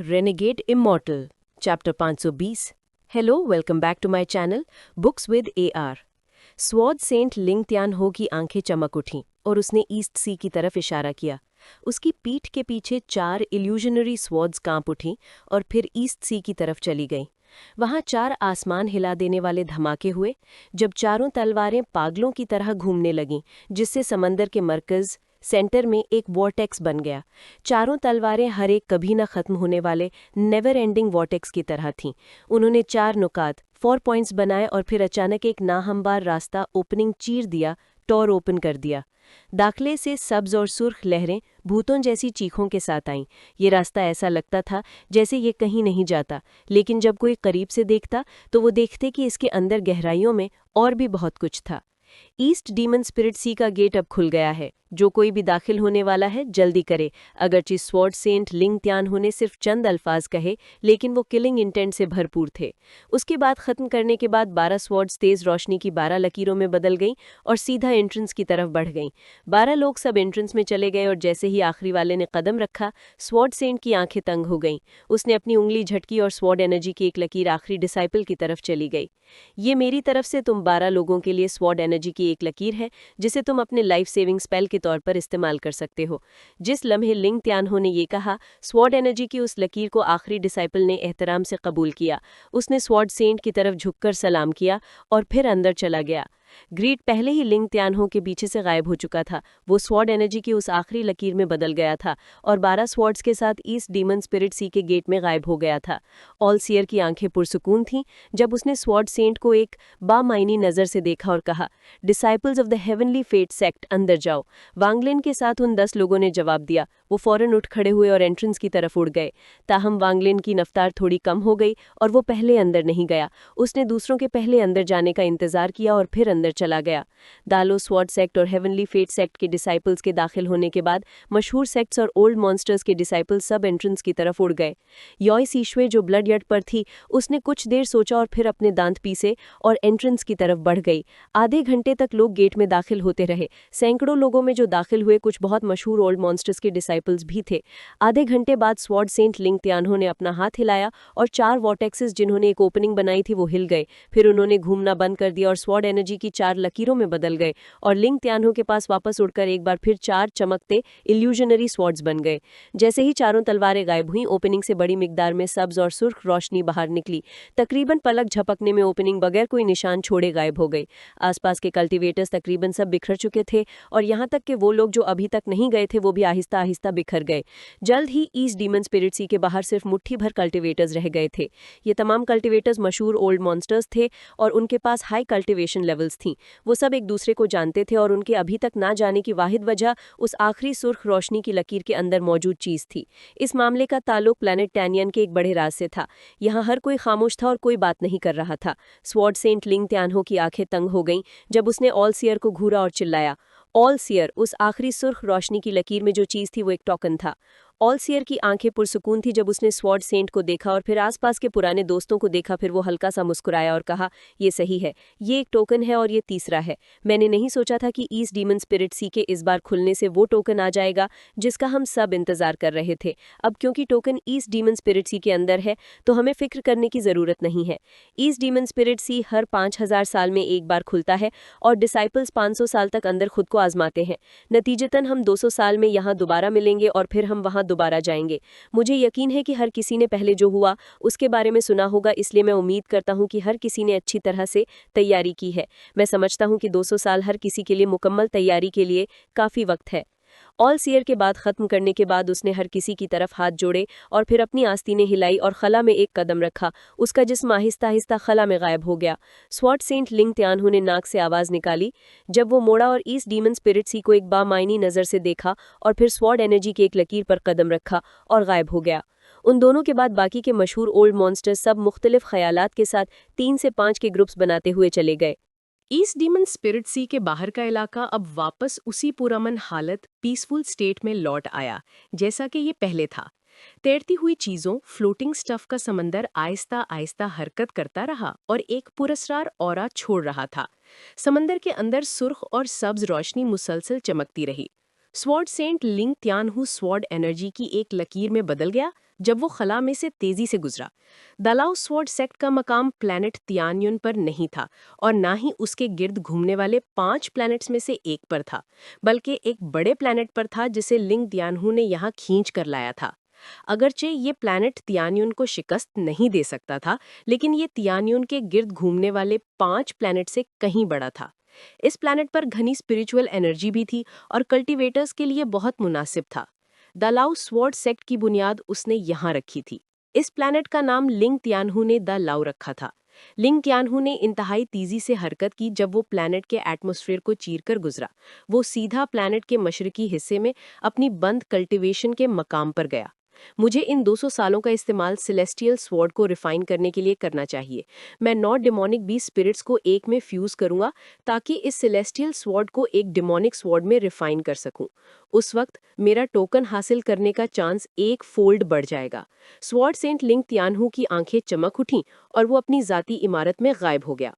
Renegade immortal chapter 520। Hello, welcome back to my channel books with AR. Sword saint Ling Tian हो की आंखें चमक उठीं और उसने ईस्ट सी की तरफ इशारा किया। उसकी पीठ के पीछे 4 इल्यूजनरी स्वॉर्ड्स कांप उठीं और फिर ईस्ट सी की तरफ चली गईं। वहां 4 आसमान हिला देने वाले धमाके हुए जब चारों तलवारें पागलों की तरह घूमने लगीं, जिससे समंदर के मरकज सेंटर में एक वॉर्टेक्स बन गया। चारों तलवारें हर एक कभी न खत्म होने वाले नेवर एंडिंग वॉर्टेक्स की तरह थीं। उन्होंने 4 नुकात 4 पॉइंट्स बनाए और फिर अचानक एक नाहमवार रास्ता ओपनिंग चीर दिया, टॉर ओपन कर दिया। दाखले से सब्ज और सुर्ख लहरें भूतों जैसी चीखों के साथ आईं। ये रास्ता ऐसा लगता था जैसे ये कहीं नहीं जाता, लेकिन जब कोई करीब से देखता तो वो देखते कि इसके अंदर गहराइयों में और भी बहुत कुछ था। ईस्ट डीमन स्पिरिट सी का गेट अब खुल गया है। जो कोई भी दाखिल होने वाला है जल्दी करे। अगरचे स्वॉर्ड सेंट लिंग त्यान हो ने सिर्फ चंद अल्फाज कहे, लेकिन वो किलिंग इंटेंट से भरपूर थे। उसकी बात खत्म करने के बाद 12 स्वॉर्ड्स तेज रोशनी की 12 लकीरों में बदल गईं और सीधा एंट्रेंस की तरफ बढ़ गईं। 12 लोग सब एंट्रेंस में चले गए और जैसे ही आखिरी वाले ने कदम रखा, स्वॉर्ड सेंट की आंखें तंग हो गईं। उसने अपनी उंगली झटकी और स्वॉर्ड एनर्जी की एक लकीर आखिरी डिसाइपल की तरफ चली गई। ये मेरी तरफ से तुम 12 लोगों के लिए स्वॉर्ड एनर्जी की एक लकीर है, जिसे तुम अपने लाइफ सेविंग स्पेल के तौर पर इस्तेमाल कर सकते हो। जिस लम्हे लिंग त्यान हो ने ये कहा, स्वॉर्ड एनर्जी की उस लकीर को आखिरी डिसाइपल ने एहतराम से कबूल किया। उसने स्वॉर्ड सेंट की तरफ झुककर सलाम किया और फिर अंदर चला गया। ग्रीड पहले ही लिंग त्यान हो के पीछे से गायब हो चुका था। वो स्वॉर्ड एनर्जी की उस आखिरी लकीर में बदल गया था और 12 स्वॉर्ड्स के साथ ईस्ट डीमन स्पिरिट सी के गेट में गायब हो गया था। ऑल सियर की आंखें पुरसुकून थीं जब उसने स्वॉर्ड सेंट को एक बामायनी नजर से देखा और कहा, disciples of the heavenly fate sect, अंदर जाओ। वांगलिन के साथ उन 10 लोगों ने जवाब दिया। वो फौरन उठ खड़े हुए और एंट्रेंस की तरफ उड़ गए। ताहम वांगलिन की रफ्तार थोड़ी कम हो गई और वो पहले अंदर नहीं गया। उसने दूसरों के पहले अंदर जाने का इंतजार किया और फिर अंदर चला गया। दालो स्वॉर्ड सेक्ट और हेवनली फेट सेक्ट के डिसाइपल्स के दाखिल होने के बाद मशहूर सेक्ट्स और ओल्ड मॉन्स्टर्स के डिसाइपल्स सब एंट्रेंस की तरफ उड़ गए। योई सीशवे जो ब्लड यट पर थी, उसने कुछ देर सोचा और फिर अपने दांत पीसे और एंट्रेंस की तरफ बढ़ गई। आधे घंटे तक लोग गेट में दाखिल होते रहे। सैकड़ों लोगों में जो दाखिल हुए, कुछ बहुत मशहूर ओल्ड मॉन्स्टर्स के डिसाइपल्स भी थे। आधे घंटे बाद स्वॉर्ड सेंट लिंग त्यानहो ने अपना हाथ हिलाया और 4 वॉर्टेक्सेस जिन्होंने एक ओपनिंग बनाई थी वो हिल गए। फिर उन्होंने घूमना बंद कर दिया और स्वॉर्ड एनर्जी की 4 लकीरों में बदल गए और लिंग त्यानहो के पास वापस उड़कर एक बार फिर 4 चमकते इल्यूजनरी स्वॉर्ड्स बन गए। जैसे ही चारों तलवारें गायब हुईं, ओपनिंग से बड़ी मिकदार में सब्ज और सुर्ख रोशनी बाहर निकली। तकरीबन पलक झपकने में ओपनिंग बगैर कोई निशान छोड़े गायब हो गई। आसपास के कल्टीवेटर्स तकरीबन सब बिखर चुके थे और यहाँ तक कि वो लोग जो अभी तक नहीं गए थे वो भी आहिस्ता आहिस्ता बिखर गए। जल्द ही ईस्ट डीमन स्पिरिट सी के बाहर सिर्फ मुट्ठी भर कल्टीवेटर्स रह गए थे। ये तमाम कल्टीवेटर्स मशहूर ओल्ड मॉन्स्टर्स थे और उनके पास हाई कल्टीवेशन लेवल्स थीं। वो सब एक दूसरे को जानते थे और उनके अभी तक ना जाने की वाहिद वजह उस आखिरी सुर्ख रोशनी की लकीर के अंदर मौजूद चीज थी। इस मामले का ताल्लुक प्लैनेट टैनियन के एक बड़े राज से था। यहाँ हर कोई खामोश था और कोई बात नहीं कर रहा था। स्वॉर्ड सेंट लिंग त्यानहो की आंखें तंग हो गईं जब उसने ऑल सियर को घूरा और चिल्लाया। ऑल सियर, उस आखिरी सुर्ख रोशनी की लकीर में जो चीज थी वो एक टोकन था। ऑल सियर की आंखें पुरसुकून थी जब उसने स्वॉर्ड सेंट को देखा और फिर आसपास के पुराने दोस्तों को देखा। फिर वो हल्का सा मुस्कुराया और कहा, ये सही है, ये एक टोकन है और ये तीसरा है। मैंने नहीं सोचा था कि ईस्ट डीमन स्पिरिट सी के इस बार खुलने से वो टोकन आ जाएगा जिसका हम सब इंतजार कर रहे थे। अब क्योंकि टोकन ईस्ट डीमन स्पिरिट सी के अंदर है तो हमें फिक्र करने की जरूरत नहीं है। ईस्ट डीमन स्पिरिट सी हर 5000 साल में एक बार खुलता है और डिसाइपल्स 500 साल तक अंदर खुद को आजमाते हैं। नतीजतन हम 200 साल में यहाँ दोबारा मिलेंगे और फिर हम वहाँ दोबारा जाएंगे। मुझे यकीन है कि हर किसी ने पहले जो हुआ उसके बारे में सुना होगा, इसलिए मैं उम्मीद करता हूँ कि हर किसी ने अच्छी तरह से तैयारी की है। मैं समझता हूँ कि 200 साल हर किसी के लिए मुकम्मल तैयारी के लिए काफ़ी वक्त है। ऑल सियर के बाद खत्म करने के बाद उसने हर किसी की तरफ हाथ जोड़े और फिर अपनी आस्तीनें हिलाई और खला में एक कदम रखा। उसका जिस्म आहिस्ता आहिस्ता खला में गायब हो गया। स्वॉर्ड सेंट लिंग त्यानहो ने नाक से आवाज निकाली जब वो मोड़ा और ईस्ट डीमन स्पिरिट सी को एक बामायनी नजर से देखा और फिर स्वॉर्ड एनर्जी की एक लकीर पर कदम रखा और गायब हो गया। उन दोनों के बाद बाकी के मशहूर ओल्ड मॉन्स्टर्स सब मुख्तलिफ ख्यालात के साथ 3 से 5 के ग्रुप्स बनाते हुए चले गए। ईस्ट डीमन स्पिरिट सी के बाहर का इलाका अब वापस उसी पुरअमन हालत, पीसफुल स्टेट में लौट आया जैसा कि ये पहले था। तैरती हुई चीजों, फ्लोटिंग स्टफ का समंदर आहिस्ता आहिस्ता हरकत करता रहा और एक पुरस्रार ऑरा छोड़ रहा था। समंदर के अंदर सुर्ख और सब्ज रोशनी मुसलसल चमकती रही। स्वॉर्ड सेंट लिंग त्यानहु स्वॉर्ड एनर्जी की एक लकीर में बदल गया। जब वो खला में से तेजी से गुजरा। दालाउ स्वॉर्ड सेक्ट का मकाम प्लैनेट तियान्युन पर नहीं था और ना ही उसके गिर्द घूमने वाले 5 प्लैनेट्स में से एक पर था, बल्कि एक बड़े प्लैनेट पर था जिसे लिंग दियानहू ने यहाँ खींच कर लाया था। अगरचे ये प्लैनेट तियान्युन को शिकस्त नहीं दे सकता था, लेकिन ये तियान्युन के गिर्द घूमने वाले 5 प्लैनेट से कहीं बड़ा था। इस प्लैनेट पर घनी स्पिरिचुअल एनर्जी भी थी और कल्टीवेटर्स के लिए बहुत मुनासिब था। दालाउ स्वॉर्ड सेक्ट की बुनियाद उसने यहाँ रखी थी। इस प्लैनेट का नाम लिंग तियानहू ने द लाउ रखा था। लिंग तियानहू ने इंतहाई तेजी से हरकत की जब वो प्लैनेट के एटमॉस्फेयर को चीरकर गुजरा। वो सीधा प्लैनेट के मशरकी हिस्से में अपनी बंद कल्टीवेशन के मकाम पर गया। मुझे इन 200 सालों का इस्तेमाल सेलेस्टियल स्वॉर्ड को रिफाइन करने के लिए करना चाहिए। मैं 9 डिमोनिक बीस्ट स्पिरिट्स को एक में फ्यूज करूंगा ताकि इस सेलेस्टियल स्वॉर्ड को एक डिमोनिक स्वॉर्ड में रिफाइन कर सकूं। उस वक्त मेरा टोकन हासिल करने का चांस 1 फोल्ड बढ़ जाएगा। स्वॉर्ड सेंट लिंग तियानहू की आंखें चमक उठीं और वो अपनी जाती इमारत में गायब हो गया।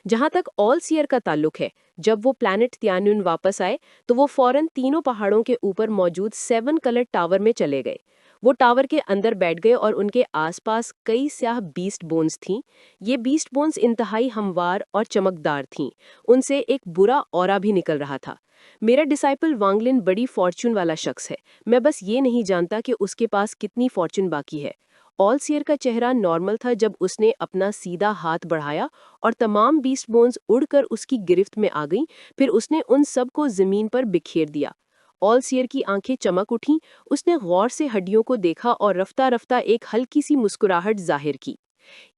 जहां तक ऑल सियर का ताल्लुक है, जब वो प्लैनेट तियान्युन वापस आए तो वो फौरन तीनों पहाड़ों के ऊपर मौजूद 7 कलर टावर में चले गए। वो टावर के अंदर बैठ गए और उनके आसपास कई स्याह बीस्ट बोन्स थीं। ये बीस्ट बोन्स इंतहाई हमवार और चमकदार थीं। उनसे एक बुरा ऑरा भी निकल रहा था। मेरा डिसाइपल वांगलिन बड़ी फॉर्च्यून वाला शख्स है। मैं बस ये नहीं जानता कि उसके पास कितनी फॉर्च्यून बाकी है। ऑल सियर का चेहरा नॉर्मल था जब उसने अपना सीधा हाथ बढ़ाया और तमाम बीस्ट बोन्स उड़कर उसकी गिरफ्त में आ गईं। फिर उसने उन सब को जमीन पर बिखेर दिया। ऑल सियर की आंखें चमक उठीं। उसने गौर से हड्डियों को देखा और रफ्ता रफ्ता एक हल्की सी मुस्कुराहट जाहिर की।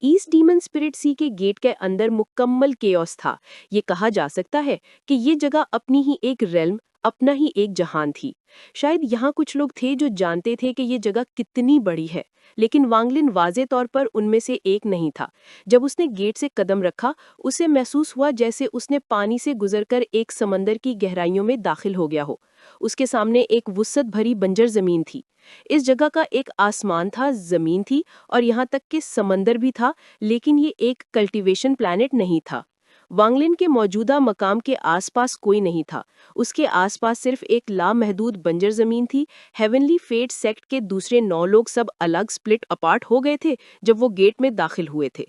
ईस्ट डीमन स्पिरिट सी के गेट के अंदर मुकम्मल केओस था। ये कहा जा सकता है कि ये जगह अपनी ही एक रेल्म, अपना ही एक जहान थी। शायद यहाँ कुछ लोग थे जो जानते थे कि ये जगह कितनी बड़ी है, लेकिन वांगलिन वाजे तौर पर उनमें से एक नहीं था। जब उसने गेट से कदम रखा, उसे महसूस हुआ जैसे उसने पानी से गुजरकर एक समंदर की गहराइयों में दाखिल हो गया हो। उसके सामने एक वुसअत भरी बंजर जमीन थी। इस जगह का एक आसमान था, जमीन थी और यहाँ तक कि समंदर भी था, लेकिन ये एक कल्टीवेशन प्लैनेट नहीं था। वांगलिन के मौजूदा मकाम के आसपास कोई नहीं था। उसके आसपास सिर्फ एक लामहदूद बंजर जमीन थी। हेवनली फेट सेक्ट के दूसरे 9 लोग सब अलग स्प्लिट अपार्ट हो गए थे जब वो गेट में दाखिल हुए थे।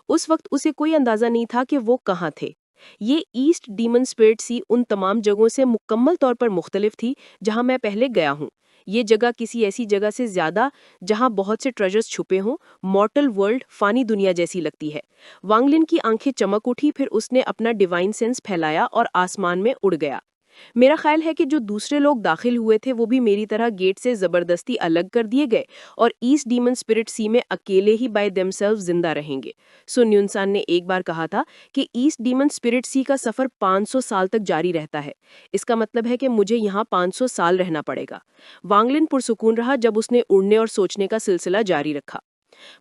उस वक्त उसे कोई अंदाजा नहीं था कि वो कहाँ थे। ये ईस्ट डीमन स्पिरिट सी उन तमाम जगहों से मुकम्मल तौर पर मुख्तलिफ थी जहां मैं पहले गया हूँ। ये जगह किसी ऐसी जगह से ज्यादा जहां बहुत से ट्रेजर्स छुपे हों, मॉर्टल वर्ल्ड, फानी दुनिया जैसी लगती है। वांगलिन की आंखें चमक उठी, फिर उसने अपना डिवाइन सेंस फैलाया और आसमान में उड़ गया। मेरा ख्याल है कि जो दूसरे लोग दाखिल हुए थे वो भी मेरी तरह गेट से जबरदस्ती अलग कर दिए गए और ईस्ट डीमन स्पिरिट सी में अकेले ही बाय देमसेल्व्स जिंदा रहेंगे। सुन युनसान ने एक बार कहा था कि ईस्ट डीमन स्पिरिट सी का सफर 500 साल तक जारी रहता है। इसका मतलब है कि मुझे यहाँ 500 साल रहना पड़ेगा। वांगलिन पुरसुकून रहा जब उसने उड़ने और सोचने का सिलसिला जारी रखा।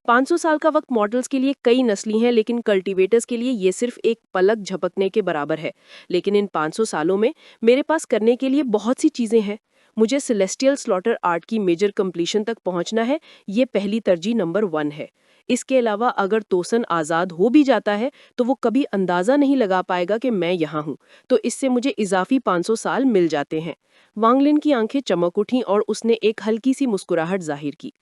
500 साल का वक्त मॉडल्स के लिए कई नस्ली हैं, लेकिन कल्टीवेटर्स के लिए ये सिर्फ एक पलक झपकने के बराबर है। लेकिन इन 500 सालों में मेरे पास करने के लिए बहुत सी चीजें हैं। मुझे सेलेस्टियल स्लॉटर आर्ट की मेजर कंप्लीशन तक पहुंचना है। ये पहली तरजीह नंबर 1 है। इसके अलावा अगर तोसन आज़ाद हो भी जाता है तो वो कभी अंदाज़ा नहीं लगा पाएगा कि मैं यहाँ हूँ, तो इससे मुझे इजाफी 500 साल मिल जाते हैं। वांगलिन की आंखें चमक उठीं और उसने एक हल्की सी मुस्कुराहट जाहिर की।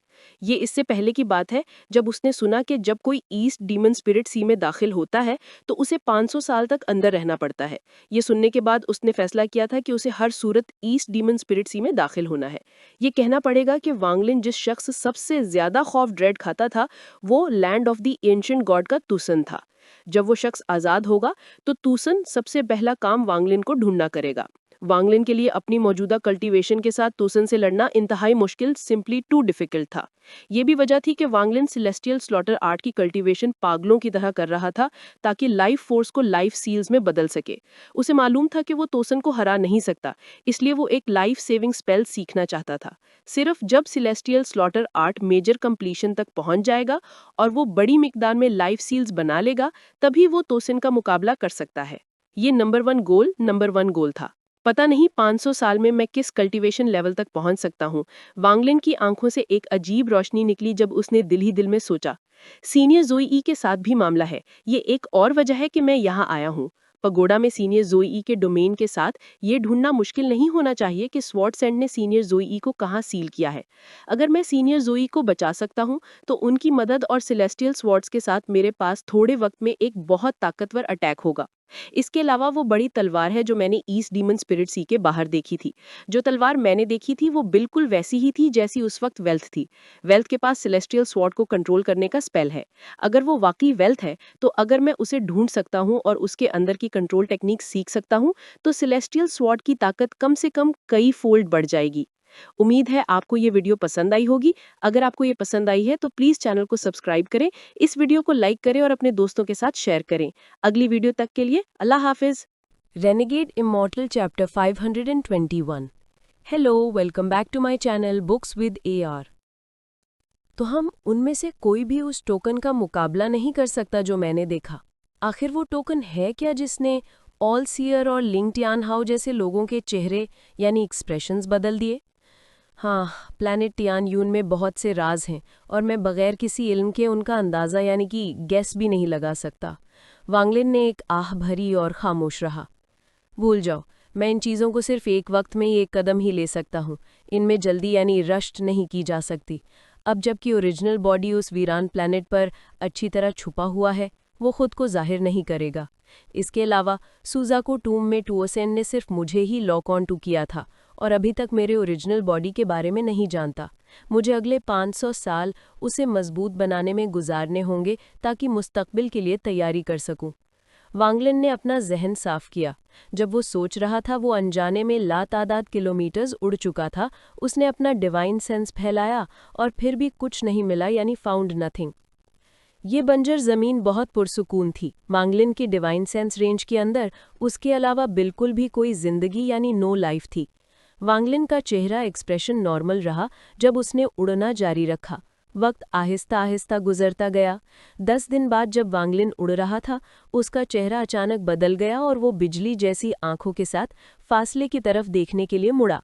ये इससे पहले की बात है जब उसने सुना कि जब कोई ईस्ट डीमन स्पिरिट सी में दाखिल होता है तो उसे 500 साल तक अंदर रहना पड़ता है। ये सुनने के बाद उसने फैसला किया था कि उसे हर सूरत ईस्ट डीमन स्पिरिट सी में दाखिल होना है। ये कहना पड़ेगा कि वांगलिन जिस शख्स सबसे ज्यादा खौफ ड्रेड खाता था वो land of the ancient God का तुसन था। जब वो शख्स आजाद होगा तो तुसन सबसे पहला काम वांगलिन को ढूंढना करेगा। वांगलिन के लिए अपनी मौजूदा कल्टीवेशन के साथ तुसन से लड़ना इंतहाई मुश्किल, सिंपली टू डिफिकल्ट था। ये भी वजह थी कि वांगलिन सेलेस्टियल स्लॉटर आर्ट की कल्टीवेशन पागलों की तरह कर रहा था ताकि लाइफ फोर्स को लाइफ सील्स में बदल सके। उसे मालूम था कि वो तोसन को हरा नहीं सकता, इसलिए वो एक लाइफ सेविंग स्पेल सीखना चाहता था। सिर्फ जब celestial slaughter art major completion तक पहुंच जाएगा और वो बड़ी मिकदार में लाइफ सील्स बना लेगा, तभी वो तोसन का मुकाबला कर सकता है। ये नंबर 1 गोल था। पता नहीं 500 साल में मैं किस कल्टीवेशन लेवल तक पहुंच सकता हूं। वांगलिन की आंखों से एक अजीब रोशनी निकली जब उसने दिल ही दिल में सोचा, सीनियर जोई के साथ भी मामला है। ये एक और वजह है कि मैं यहाँ आया हूँ। पगोडा में सीनियर जोई के डोमेन के साथ ये ढूंढना मुश्किल नहीं होना चाहिए कि स्वॉर्ड सेंट ने सीनियर जोई को कहाँ सील किया है। अगर मैं सीनियर जोई को बचा सकता हूँ तो उनकी मदद और सेलेस्टियल स्वॉर्ड्स के साथ मेरे पास थोड़े वक्त में एक बहुत ताकतवर अटैक होगा। इसके अलावा वो बड़ी तलवार है जो मैंने ईस्ट डीमन स्पिरिट सी के बाहर देखी थी। जो तलवार मैंने देखी थी वो बिल्कुल वैसी ही थी जैसी उस वक्त वेल्थ थी। वेल्थ के पास सेलेस्टियल स्वॉर्ड को कंट्रोल करने का स्पेल है। अगर वो वाकई वेल्थ है तो अगर मैं उसे ढूंढ सकता हूँ और उसके अंदर की कंट्रोल टेक्निक सीख सकता हूँ तो सेलेस्टियल स्वॉर्ड की ताकत कम से कम कई फोल्ड बढ़ जाएगी। उम्मीद है आपको ये वीडियो पसंद आई होगी। अगर आपको ये पसंद आई है तो प्लीज़ चैनल को सब्सक्राइब करें, इस वीडियो को लाइक करें और अपने दोस्तों के साथ शेयर करें। अगली वीडियो तक के लिए अल्लाह हाफिज़। Renegade immortal chapter 521। Hello, welcome back to my channel books with AR. तो हम उनमें से कोई भी उस टोकन का मुकाबला नहीं कर सकता जो मैंने देखा। आखिर वो टोकन है क्या जिसने ऑल सीयर और लिंग टियान हाओ जैसे लोगों के चेहरे यानी एक्सप्रेशंस बदल दिए? हाँ, प्लैनेट टियान यून में बहुत से राज हैं और मैं बगैर किसी इल्म के उनका अंदाज़ा यानी कि गेस भी नहीं लगा सकता। वांगलिन ने एक आह भरी और खामोश रहा। भूल जाओ, मैं इन चीज़ों को सिर्फ एक वक्त में ही एक कदम ही ले सकता हूँ। इनमें जल्दी यानी रश्ट नहीं की जा सकती। अब जबकि ओरिजिनल बॉडी उस वीरान प्लैनेट पर अच्छी तरह छुपा हुआ है, वो खुद को जाहिर नहीं करेगा। इसके अलावा सूजाको टूम में टुओसेन ने सिर्फ मुझे ही लॉक ऑन टू किया था और अभी तक मेरे ओरिजिनल बॉडी के बारे में नहीं जानता। मुझे अगले 500 साल उसे मजबूत बनाने में गुजारने होंगे ताकि मुस्तकबिल के लिए तैयारी कर सकूं। वांगलिन ने अपना जहन साफ किया। जब वो सोच रहा था वो अनजाने में लातादाद किलोमीटर्स उड़ चुका था। उसने अपना डिवाइन सेंस फैलाया और फिर भी कुछ नहीं मिला यानी फाउंड नथिंग। ये बंजर जमीन बहुत पुरसुकून थी। वांगलिन की डिवाइन सेंस रेंज के अंदर उसके अलावा बिल्कुल भी कोई जिंदगी यानी नो लाइफ थी। वांगलिन का चेहरा एक्सप्रेशन नॉर्मल रहा जब उसने उड़ना जारी रखा। वक्त आहिस्ता आहिस्ता गुजरता गया। 10 दिन बाद जब वांगलिन उड़ रहा था उसका चेहरा अचानक बदल गया और वो बिजली जैसी आंखों के साथ फासले की तरफ देखने के लिए मुड़ा।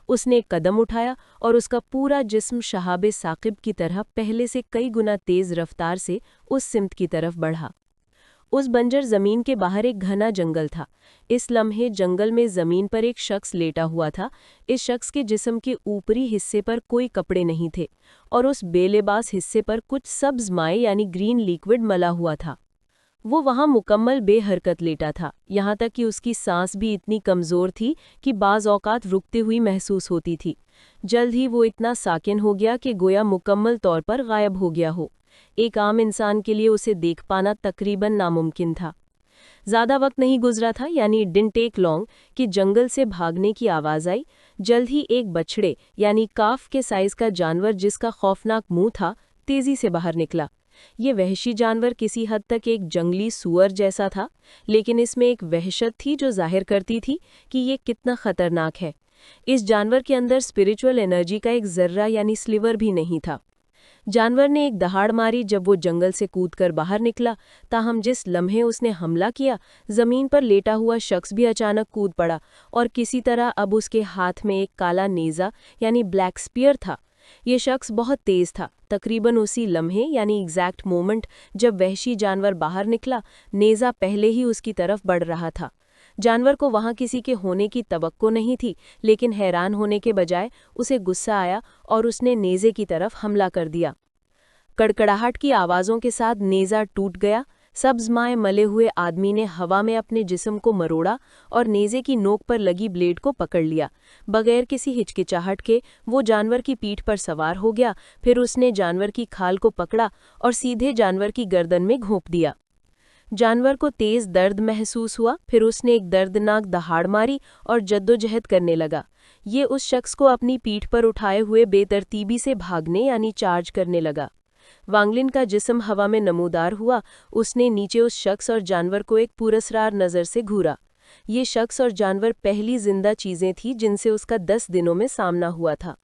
उसने एक कदम उठाया और उसका पूरा जिस्म शहाबे साकिब की तरह पहले से कई गुना तेज रफ्तार से उस सिमत की तरफ बढ़ा। उस बंजर जमीन के बाहर एक घना जंगल था। इस लम्हे जंगल में जमीन पर एक शख्स लेटा हुआ था। इस शख्स के जिस्म के ऊपरी हिस्से पर कोई कपड़े नहीं थे और उस बेलिबास हिस्से पर कुछ सब्ज माए यानी ग्रीन लिक्विड मला हुआ था। वो वहां मुकम्मल बेहरकत लेटा था, यहाँ तक कि उसकी सांस भी इतनी कमज़ोर थी कि बाज़ औक़ात रुकते हुई महसूस होती थी। जल्द ही वो इतना साकिन हो गया कि गोया मुकम्मल तौर पर गायब हो गया हो। एक आम इंसान के लिए उसे देख पाना तकरीबन नामुमकिन था। ज़्यादा वक्त नहीं गुजरा था यानी इट डिडंट टेक लॉन्ग कि जंगल से भागने की आवाज़ आई। जल्द ही एक बछड़े यानी काफ के साइज़ का जानवर जिसका खौफनाक मुंह था तेज़ी से बाहर निकला। ये वहशी जानवर किसी हद तक एक जंगली सुअर जैसा था, लेकिन इसमें एक वहशत थी जो जाहिर करती थी कि ये कितना खतरनाक है। इस जानवर के अंदर स्पिरिचुअल एनर्जी का एक जर्रा यानी स्लिवर भी नहीं था। जानवर ने एक दहाड़ मारी जब वो जंगल से कूदकर बाहर निकला। ताहम जिस लम्हे उसने हमला किया, जमीन पर लेटा हुआ शख्स भी अचानक कूद पड़ा और किसी तरह अब उसके हाथ में एक काला नेज़ा यानी ब्लैक स्पीयर था। ये शख्स बहुत तेज था। तकरीबन उसी लम्हे यानी एग्जैक्ट मोमेंट जब वहशी जानवर बाहर निकला, नेज़ा पहले ही उसकी तरफ बढ़ रहा था। जानवर को वहां किसी के होने की तवक्को नहीं थी, लेकिन हैरान होने के बजाय उसे गुस्सा आया और उसने नेज़े की तरफ हमला कर दिया। कड़कड़ाहट की आवाज़ों के साथ नेज़ा टूट गया। सब्ज़माए मले हुए आदमी ने हवा में अपने जिस्म को मरोड़ा और नेज़े की नोक पर लगी ब्लेड को पकड़ लिया। बगैर किसी हिचकिचाहट के वो जानवर की पीठ पर सवार हो गया। फिर उसने जानवर की खाल को पकड़ा और सीधे जानवर की गर्दन में घोंप दिया। जानवर को तेज दर्द महसूस हुआ। फिर उसने एक दर्दनाक दहाड़ मारी और जद्दोजहद करने लगा। ये उस शख्स को अपनी पीठ पर उठाए हुए बेतरतीबी से भागने यानी चार्ज करने लगा। वांगलिन का जिस्म हवा में नमूदार हुआ। उसने नीचे उस शख्स और जानवर को एक पुरस्रार नज़र से घूरा। ये शख्स और जानवर पहली जिंदा चीज़ें थीं जिनसे उसका 10 दिनों में सामना हुआ था।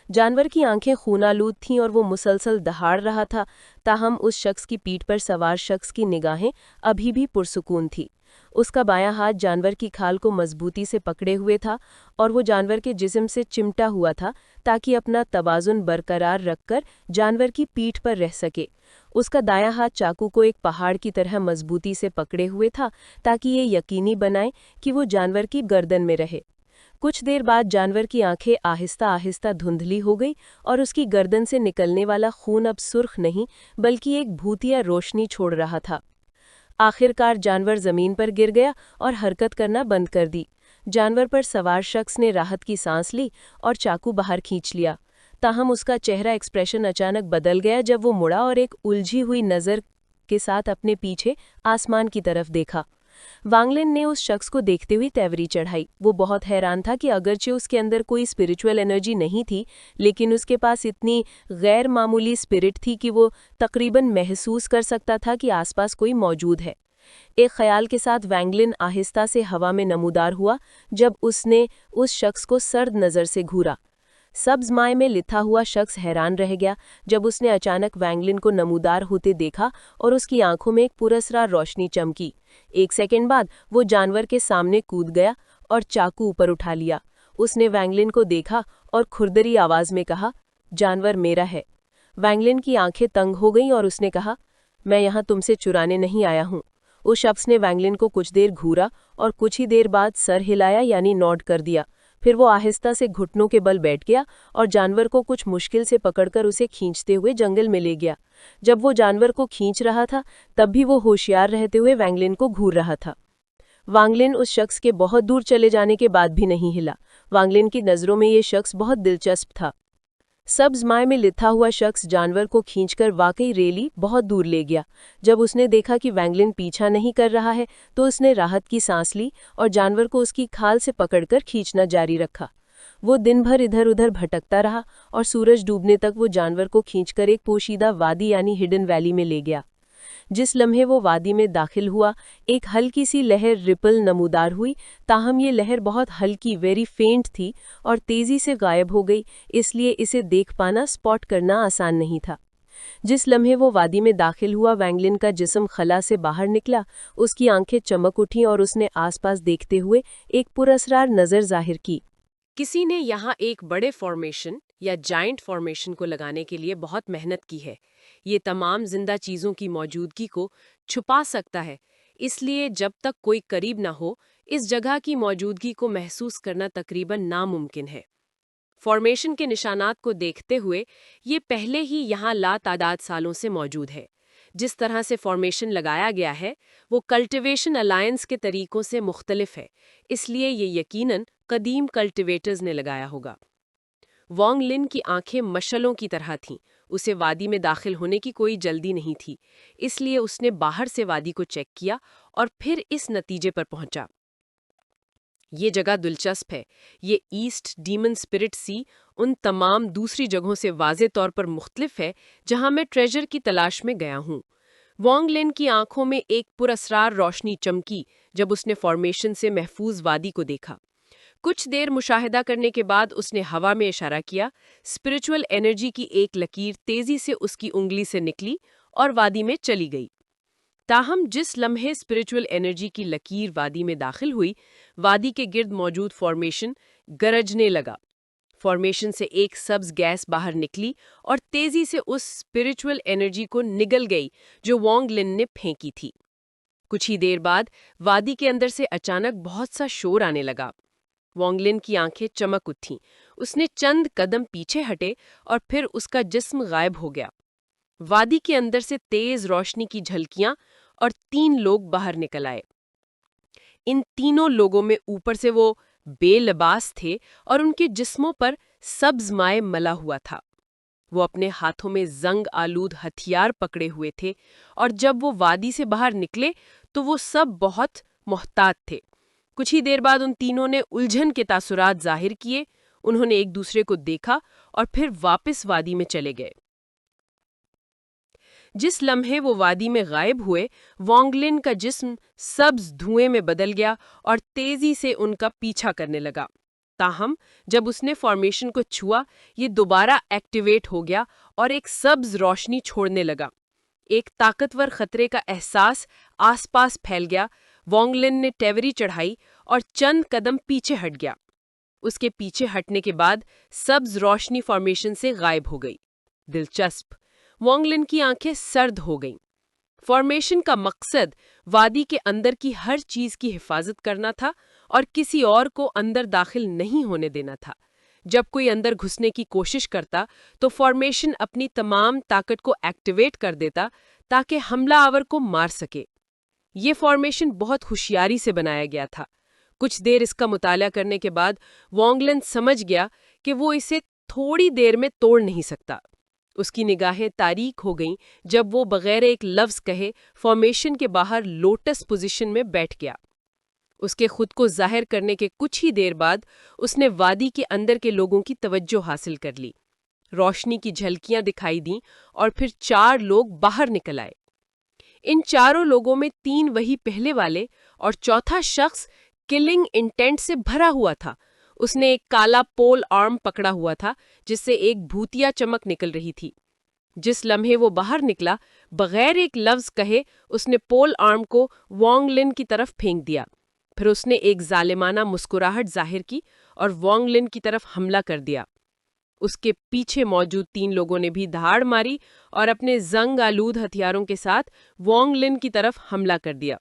जानवर की आंखें खूनालूद थीं और वो मुसलसल दहाड़ रहा था। ताहम उस शख्स की पीठ पर सवार शख्स की निगाहें अभी भी पुरसुकून थी। उसका बायां हाथ जानवर की खाल को मजबूती से पकड़े हुए था और वो जानवर के जिस्म से चिमटा हुआ था ताकि अपना तवाज़ुन बरकरार रखकर जानवर की पीठ पर रह सके। उसका दायां हाथ चाकू को एक पहाड़ की तरह मजबूती से पकड़े हुए था ताकि ये यकीनी बनाए कि वो जानवर की गर्दन में रहे। कुछ देर बाद जानवर की आंखें आहिस्ता आहिस्ता धुंधली हो गई और उसकी गर्दन से निकलने वाला खून अब सुर्ख नहीं बल्कि एक भूतिया रोशनी छोड़ रहा था। आखिरकार जानवर जमीन पर गिर गया और हरकत करना बंद कर दी। जानवर पर सवार शख्स ने राहत की सांस ली और चाकू बाहर खींच लिया। ताहम उसका चेहरा एक्सप्रेशन अचानक बदल गया जब वो मुड़ा और एक उलझी हुई नज़र के साथ अपने पीछे आसमान की तरफ देखा। वांगलिन ने उस शख्स को देखते हुए तेवरी चढ़ाई। वो बहुत हैरान था कि अगरचे उसके अंदर कोई स्पिरिचुअल एनर्जी नहीं थी, लेकिन उसके पास इतनी गैर मामूली स्पिरिट थी कि वो तकरीबन महसूस कर सकता था कि आसपास कोई मौजूद है। एक ख्याल के साथ वांगलिन आहिस्ता से हवा में नमूदार हुआ जब उसने उस शख्स को सर्द नज़र से घूरा। सब्ज माए में लिथा हुआ शख्स हैरान रह गया जब उसने अचानक वांगलिन को नमूदार होते देखा और उसकी आंखों में एक पुरस्रार रोशनी चमकी। एक सेकंड बाद वो जानवर के सामने कूद गया और चाकू ऊपर उठा लिया। उसने वांगलिन को देखा और खुरदरी आवाज में कहा, जानवर मेरा है। वांगलिन की आंखें तंग हो गईं और उसने कहा, मैं यहाँ तुमसे चुराने नहीं आया हूँ। उस शख्स ने वांगलिन को कुछ देर घूरा और कुछ ही देर बाद सर हिलाया यानी नॉड कर दिया। फिर वो आहिस्ता से घुटनों के बल बैठ गया और जानवर को कुछ मुश्किल से पकड़कर उसे खींचते हुए जंगल में ले गया। जब वो जानवर को खींच रहा था तब भी वो होशियार रहते हुए वांगलिन को घूर रहा था। वांगलिन उस शख्स के बहुत दूर चले जाने के बाद भी नहीं हिला। वांगलिन की नज़रों में ये शख्स बहुत दिलचस्प था। सब्ज माए में लिथा हुआ शख्स जानवर को खींचकर वाकई रेली बहुत दूर ले गया। जब उसने देखा कि वांगलिन पीछा नहीं कर रहा है तो उसने राहत की सांस ली और जानवर को उसकी खाल से पकड़कर खींचना जारी रखा। वो दिन भर इधर उधर भटकता रहा और सूरज डूबने तक वो जानवर को खींचकर एक पोशीदा वादी यानी हिडन वैली में ले गया। जिस लम्हे वो वादी में दाखिल हुआ, एक हल्की सी लहर रिपल नमूदार हुई। ताहम ये लहर बहुत हल्की वेरी फेंट थी और तेजी से गायब हो गई, इसलिए इसे देख पाना स्पॉट करना आसान नहीं था। जिस लम्हे वो वादी में दाखिल हुआ, वांगलिन का जिस्म खला से बाहर निकला। उसकी आंखें चमक उठीं और उसने आसपास देखते हुए एक पुरस्रार नज़र जाहिर की। किसी ने यहाँ एक बड़े फॉर्मेशन या जाइंट फॉर्मेशन को लगाने के लिए बहुत मेहनत की है। ये तमाम जिंदा चीज़ों की मौजूदगी को छुपा सकता है, इसलिए जब तक कोई करीब ना हो, इस जगह की मौजूदगी को महसूस करना तकरीबन नामुमकिन है। फॉर्मेशन के निशानात को देखते हुए ये पहले ही यहाँ लातादाद सालों से मौजूद है। जिस तरह से फॉर्मेशन लगाया गया है वो कल्टिवेशन अलायंस के तरीकों से मुख्तलिफ है, इसलिए ये यकीनन कदीम कल्टिवेटर्स ने लगाया होगा। वांगलिन की आंखें मशलों की तरह थीं। उसे वादी में दाखिल होने की कोई जल्दी नहीं थी, इसलिए उसने बाहर से वादी को चेक किया और फिर इस नतीजे पर पहुंचा। ये जगह दिलचस्प है। ये ईस्ट डीमन स्पिरिट सी उन तमाम दूसरी जगहों से वाज़े तौर पर मुख्तलिफ है जहां मैं ट्रेजर की तलाश में गया हूँ। वांगलिन की आंखों में एक पुरस्रार रोशनी चमकी जब उसने फॉर्मेशन से महफूज वादी को देखा। कुछ देर मुशाहिदा करने के बाद उसने हवा में इशारा किया। स्पिरिचुअल एनर्जी की एक लकीर तेजी से उसकी उंगली से निकली और वादी में चली गई। ताहम जिस लम्हे स्पिरिचुअल एनर्जी की लकीर वादी में दाखिल हुई, वादी के गिर्द मौजूद फॉर्मेशन गरजने लगा। फॉर्मेशन से एक सब्ज गैस बाहर निकली और तेजी से उस स्पिरिचुअल एनर्जी को निगल गई जो वांगलिन ने फेंकी थी। कुछ ही देर बाद वादी के अंदर से अचानक बहुत सा शोर आने लगा। वांगलिन की आंखें चमक उठीं। उसने चंद कदम पीछे हटे और फिर उसका जिस्म गायब हो गया। वादी के अंदर से तेज रोशनी की झलकियां और 3 लोग बाहर निकल आए। इन तीनों लोगों में ऊपर से वो बेलबास थे और उनके जिस्मों पर सब्ज माए मला हुआ था। वो अपने हाथों में जंग आलूद हथियार पकड़े हुए थे और जब वो वादी से बाहर निकले तो वो सब बहुत मोहतात थे। कुछ ही देर बाद उन तीनों ने उलझन के तासुरात जाहिर किए। उन्होंने एक दूसरे को देखा और फिर वापस वादी में चले गए। जिस लम्हे वो वादी में गायब हुए, वांगलिन का जिस्म सब्ज धुएं में बदल गया और तेजी से उनका पीछा करने लगा। ताहम जब उसने फॉर्मेशन को छुआ, ये दोबारा एक्टिवेट हो गया और एक सब्ज रोशनी छोड़ने लगा। एक ताकतवर खतरे का एहसास आसपास फैल गया। वांगलिन ने टेवरी चढ़ाई और चंद कदम पीछे हट गया। उसके पीछे हटने के बाद सब्ज रोशनी फॉर्मेशन से गायब हो गई। दिलचस्प, वांग लिन की आंखें सर्द हो गईं। फॉर्मेशन का मकसद वादी के अंदर की हर चीज की हिफाजत करना था और किसी और को अंदर दाखिल नहीं होने देना था। जब कोई अंदर घुसने की कोशिश करता तो फॉर्मेशन अपनी तमाम ताकत को एक्टिवेट कर देता ताकि हमलावर को मार सके। ये फॉर्मेशन बहुत होशियारी से बनाया गया था। कुछ देर इसका मुताला करने के बाद वांग लिन समझ गया कि वो इसे थोड़ी देर में तोड़ नहीं सकता। उसकी निगाहें तारीक हो गईं जब वो बगैर एक लफ्ज कहे फॉर्मेशन के बाहर लोटस पोजीशन में बैठ गया। उसके खुद को जाहिर करने के कुछ ही देर बाद उसने वादी के अंदर के लोगों की तवज्जो हासिल कर ली। रोशनी की झलकियां दिखाई दीं और फिर 4 लोग बाहर निकल आए। इन चारों लोगों में 3 वही पहले वाले और चौथा शख्स किलिंग इंटेंट से भरा हुआ था। उसने एक काला पोल आर्म पकड़ा हुआ था जिससे एक भूतिया चमक निकल रही थी। जिस लम्हे वो बाहर निकला, बगैर एक लफ्ज कहे उसने पोल आर्म को वांग लिन की तरफ फेंक दिया। फिर उसने एक जालिमाना मुस्कुराहट जाहिर की और वांग लिन की तरफ हमला कर दिया। उसके पीछे मौजूद 3 लोगों ने भी धाड़ मारी और अपने जंग आलूद हथियारों के साथ वांग लिन की तरफ हमला कर दिया।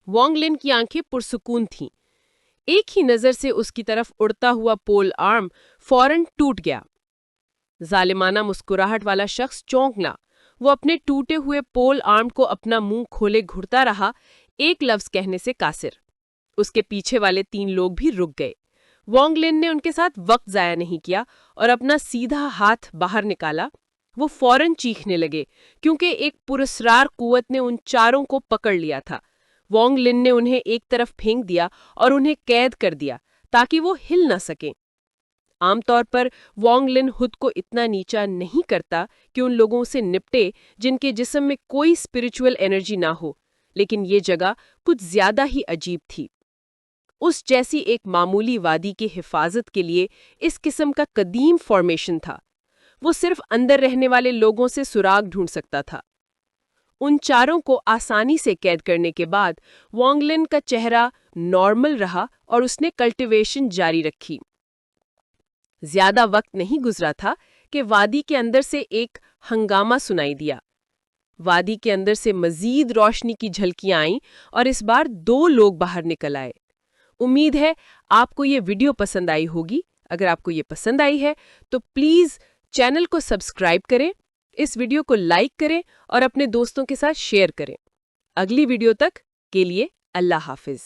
वांग लिन की आंखें पुरसुकून थीं। एक ही नजर से उसकी तरफ उड़ता हुआ पोल आर्म फौरन टूट गया। जालिमाना मुस्कुराहट वाला शख्स चौंकना। वो अपने टूटे हुए पोल आर्म को अपना मुंह खोले घुरता रहा, एक लफ्ज कहने से कासिर। उसके पीछे वाले 3 लोग भी रुक गए। वांग लिन ने उनके साथ वक्त जाया नहीं किया और अपना सीधा हाथ बाहर निकाला। वो फौरन चीखने लगे क्योंकि एक पुरस्रार कुव्वत ने उन चारों को पकड़ लिया था। वांग लिन ने उन्हें एक तरफ फेंक दिया और उन्हें कैद कर दिया ताकि वो हिल न सकें। आमतौर पर वांग लिन खुद को इतना नीचा नहीं करता कि उन लोगों से निपटे जिनके जिस्म में कोई स्पिरिचुअल एनर्जी ना हो, लेकिन ये जगह कुछ ज्यादा ही अजीब थी। उस जैसी एक मामूली वादी की हिफाजत के लिए इस किस्म का कदीम फॉर्मेशन था। वो सिर्फ अंदर रहने वाले लोगों से सुराग ढूंढ सकता था। उन चारों को आसानी से कैद करने के बाद वांग लिन का चेहरा नॉर्मल रहा और उसने कल्टीवेशन जारी रखी। ज्यादा वक्त नहीं गुजरा था कि वादी के अंदर से एक हंगामा सुनाई दिया। वादी के अंदर से मजीद रोशनी की झलकियां आईं और इस बार 2 लोग बाहर निकल आए। उम्मीद है आपको ये वीडियो पसंद आई होगी। अगर आपको ये पसंद आई है तो प्लीज़ चैनल को सब्सक्राइब करें, इस वीडियो को लाइक करें और अपने दोस्तों के साथ शेयर करें। अगली वीडियो तक के लिए अल्लाह हाफिज़।